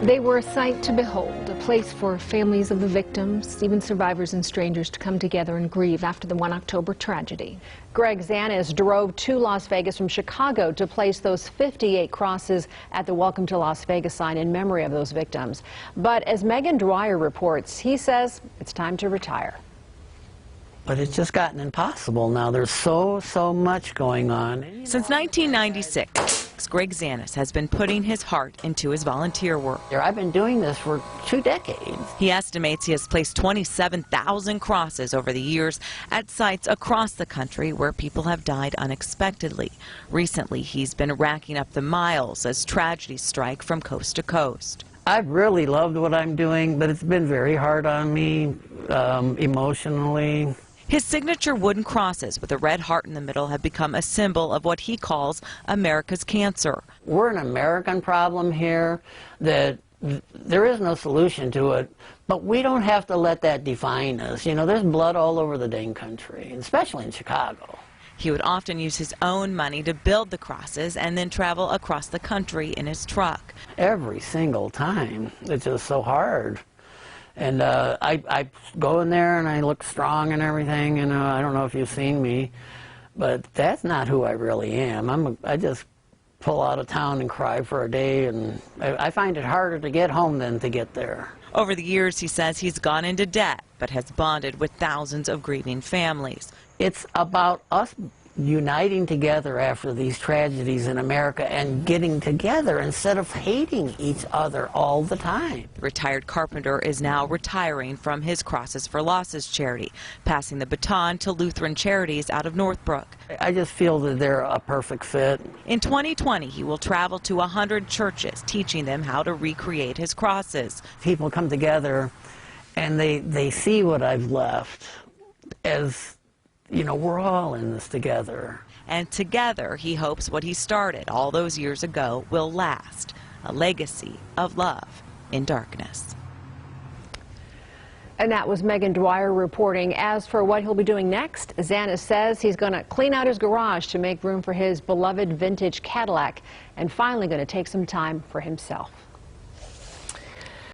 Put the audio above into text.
They were a sight to behold, a place for families of the victims, even survivors and strangers, to come together and grieve after the 1 October tragedy. Greg Zanis drove to Las Vegas from Chicago to place those 58 crosses at the Welcome to Las Vegas sign in memory of those victims. But as Megan Dwyer reports, he says it's time to retire. But it's just gotten impossible now. There's so much going on. Since 1996, Greg Zanis has been putting his heart into his volunteer work. I've been doing this for 2 decades. He estimates he has placed 27,000 crosses over the years at sites across the country where people have died unexpectedly. Recently, he's been racking up the miles as tragedies strike from coast to coast. I've really loved what I'm doing, but it's been very hard on me emotionally. His signature wooden crosses with a red heart in the middle have become a symbol of what he calls America's cancer. We're an American problem here that there is no solution to it, but we don't have to let that define us. You know, there's blood all over the dang country, especially in Chicago. He would often use his own money to build the crosses and then travel across the country in his truck. Every single time. It's just so hard. And I go in there and I look strong and everything, and I don't know if you've seen me, but that's not who I really am. I just pull out of town and cry for a day, and I find it harder to get home than to get there. Over the years, he says he's gone into debt, but has bonded with thousands of grieving families. It's about us uniting together after these tragedies in America and getting together instead of hating each other all the time. The retired carpenter is now retiring from his Crosses for Losses charity, passing the baton to Lutheran Charities out of Northbrook. I just feel that they're a perfect fit. In 2020, he will travel to 100 churches, teaching them how to recreate his crosses. People come together and they see what I've left as, you know, we're all in this together. And together, he hopes what he started all those years ago will last, a legacy of love in darkness. And that was Megan Dwyer reporting. As for what he'll be doing next, Zanis says he's going to clean out his garage to make room for his beloved vintage Cadillac and finally going to take some time for himself.